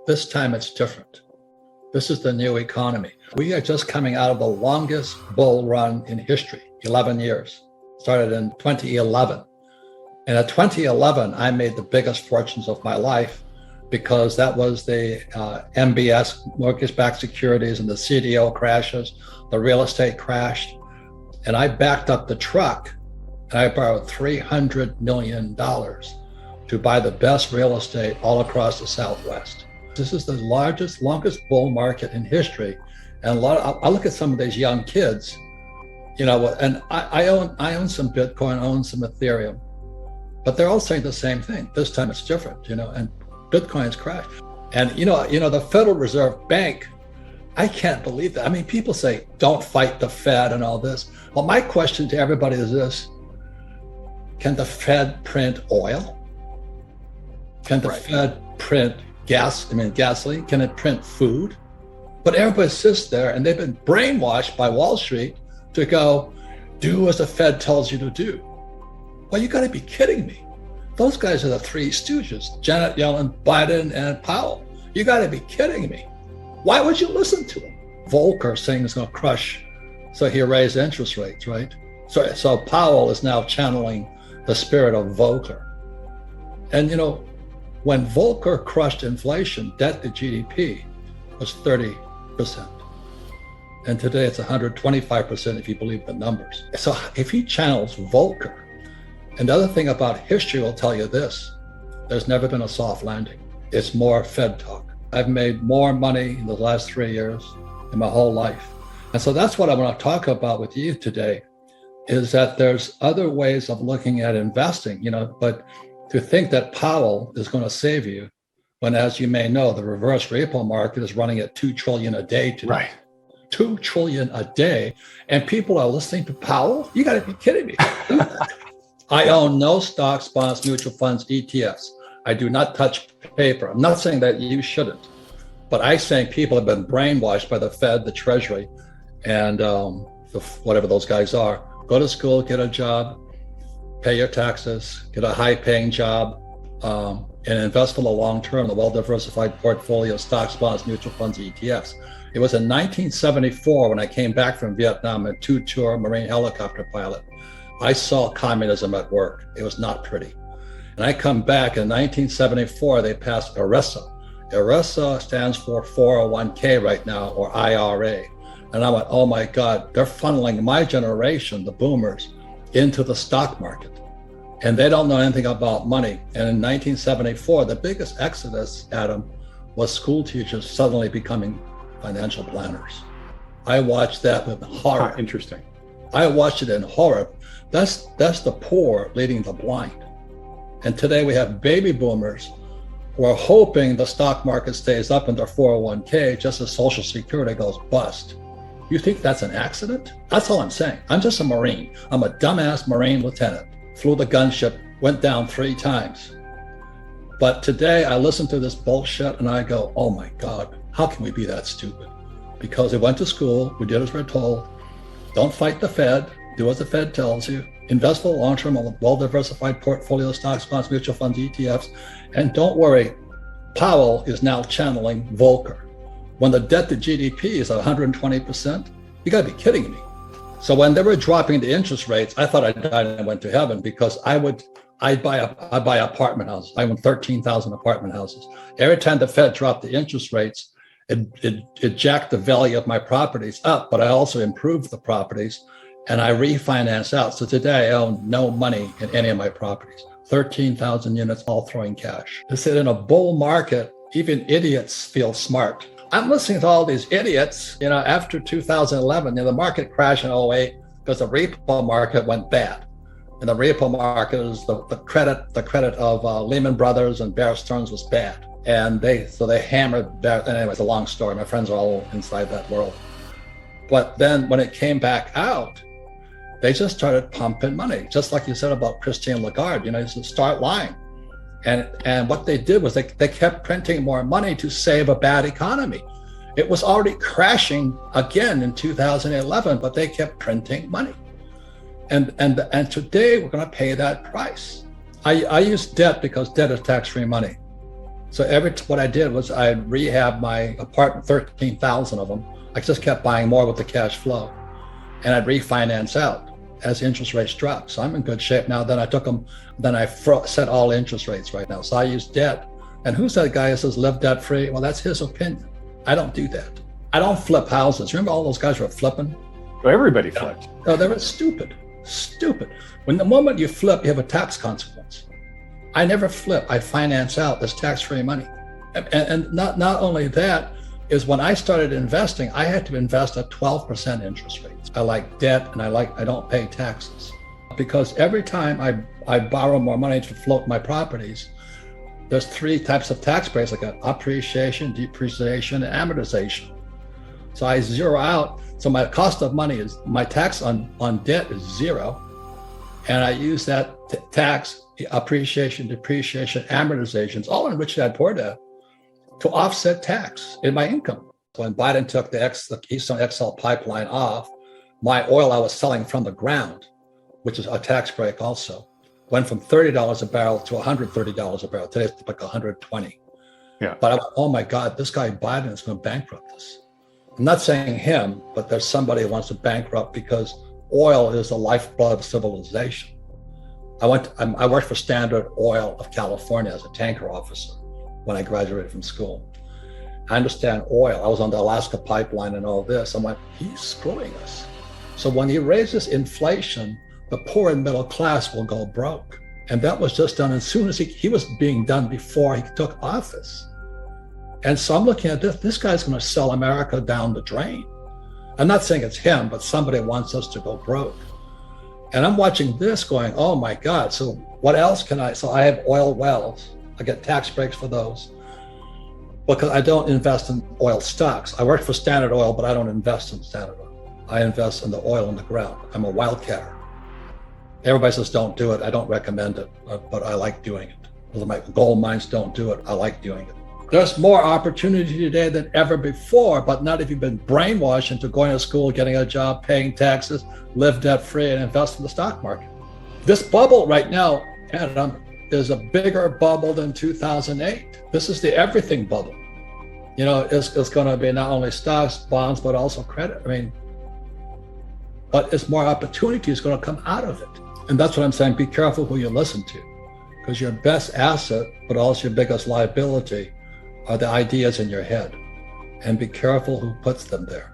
This time it's different. This is the new economy. We are just coming out of the longest bull run in history, 11 years. Started in 2011. And at 2011, I made the biggest fortunes of my life because that was the MBS, mortgage-backed securities, and the CDO crashes, the real estate crashed. And I backed up the truck and I borrowed $300 million to buy the best real estate all across the Southwest. This is the largest, longest bull market in history. And I look at some of these young kids, you know, and I own some Bitcoin, I own some Ethereum, but they're all saying the same thing. This time it's different, you know, and Bitcoin's crashed. And you know, the Federal Reserve Bank, I can't believe that. I mean, people say, don't fight the Fed and all this. Well, my question to everybody is this: can the Fed print oil? Can the Fed print gasoline? Can it print food? But everybody sits there and they've been brainwashed by Wall Street to go, do as the Fed tells you to do. Well, you gotta be kidding me. Those guys are the three stooges, Janet Yellen, Biden, and Powell. You gotta be kidding me. Why would you listen to them? Volcker saying it's gonna crush, so he raised interest rates, right? So Powell is now channeling the spirit of Volcker. And you know, when Volcker crushed inflation, debt to GDP was 30%. And today it's 125% if you believe the numbers. So if he channels Volcker, and the other thing about history will tell you this: there's never been a soft landing. It's more Fed talk. I've made more money in the last 3 years in my whole life. And so that's what I want to talk about with you today, is that there's other ways of looking at investing, you know, but to think that Powell is going to save you when, as you may know, the reverse repo market is running at 2 trillion a day today. Right. 2 trillion a day. And people are listening to Powell? You got to be kidding me. I own no stocks, bonds, mutual funds, ETFs. I do not touch paper. I'm not saying that you shouldn't, but I'm saying people have been brainwashed by the Fed, the Treasury, and whatever those guys are. Go to school, get a job, pay your taxes, get a high-paying job, and invest for the long term, the well-diversified portfolio of stocks, bonds, mutual funds, ETFs. It was in 1974 when I came back from Vietnam, a two-tour Marine helicopter pilot. I saw communism at work. It was not pretty. And I come back in 1974, they passed ERISA. ERISA stands for 401k right now, or IRA. And I went, oh my God, they're funneling my generation, the boomers, into the stock market. And they don't know anything about money. And in 1974, the biggest exodus, Adam, was school teachers suddenly becoming financial planners. I watched that with horror. Interesting. I watched it in horror. That's the poor leading the blind. And today we have baby boomers who are hoping the stock market stays up in their 401k just as Social Security goes bust. You think that's an accident? That's all I'm saying. I'm just a Marine. I'm a dumbass Marine lieutenant. Flew the gunship, went down 3 times. But today I listen to this bullshit and I go, oh my God, how can we be that stupid? Because we went to school, we did as we're told. Don't fight the Fed, do what the Fed tells you. Invest for the long term on a well-diversified portfolio of stocks, bonds, mutual funds, ETFs. And don't worry, Powell is now channeling Volcker. When the debt to GDP is 120%, you gotta be kidding me. So when they were dropping the interest rates, I thought I died and went to heaven, because I'd buy apartment houses. I own 13,000 apartment houses. Every time the Fed dropped the interest rates, it jacked the value of my properties up, but I also improved the properties and I refinanced out. So today I own no money in any of my properties. 13,000 units, all throwing cash. They said in a bull market, even idiots feel smart. I'm listening to all these idiots, you know, after 2011, you know, the market crashed in 2008 because the repo market went bad. And the repo market is the credit of Lehman Brothers and Bear Stearns was bad. And they hammered Bear. Anyway, it's a long story. My friends are all inside that world. But then when it came back out, they just started pumping money, just like you said about Christine Lagarde, you know, just start lying. And what they did was they kept printing more money to save a bad economy. It was already crashing again in 2011, but they kept printing money. And today we're going to pay that price. I use debt because debt is tax-free money. So what I did was I rehabbed my apartment, 13,000 of them. I just kept buying more with the cash flow, and I'd refinance out as interest rates dropped. So I'm in good shape now. Then I took them, then I set all interest rates right now. So I use debt. And who's that guy who says live debt free? Well, that's his opinion. I don't do that. I don't flip houses. Remember all those guys who were flipping? Well, everybody flipped. No, they were stupid. When the moment you flip, you have a tax consequence. I never flip. I finance out. There's tax-free money. And not only that, is when I started investing, I had to invest at 12% interest rates. I like debt, and I don't pay taxes. Because every time I borrow more money to float my properties, there's 3 types of tax breaks. I got appreciation, depreciation, and amortization. So I zero out. So my cost of money is, my tax on debt is 0. And I use that tax, appreciation, depreciation, amortizations, all in which I poured that, to offset tax in my income. When Biden took the Keystone XL pipeline off, my oil I was selling from the ground, which is a tax break also, went from $30 a barrel to $130 a barrel. Today it's like $120. Yeah. But I went, oh my God, this guy Biden is going to bankrupt us. I'm not saying him, but there's somebody who wants to bankrupt, because oil is the lifeblood of civilization. I worked for Standard Oil of California as a tanker officer when I graduated from school. I understand oil. I was on the Alaska pipeline and all this. I'm like, he's screwing us. So when he raises inflation, the poor and middle class will go broke. And that was just done as soon as he was being done before he took office. And so I'm looking at this guy's going to sell America down the drain. I'm not saying it's him, but somebody wants us to go broke. And I'm watching this going, oh my God, so what else can so I have oil wells. I get tax breaks for those, because I don't invest in oil stocks. I work for Standard Oil, but I don't invest in Standard Oil. I invest in the oil in the ground. I'm a wildcatter. Everybody says don't do it. I don't recommend it, but I like doing it. My gold mines don't do it. I like doing it. There's more opportunity today than ever before, but not if you've been brainwashed into going to school, getting a job, paying taxes, live debt-free, and invest in the stock market. This bubble right now, Adam, is a bigger bubble than 2008. This is the everything bubble. You know, it's going to be not only stocks, bonds, but also credit. But it's more opportunities going to come out of it. And that's what I'm saying. Be careful who you listen to, because your best asset, but also your biggest liability, are the ideas in your head. And be careful who puts them there.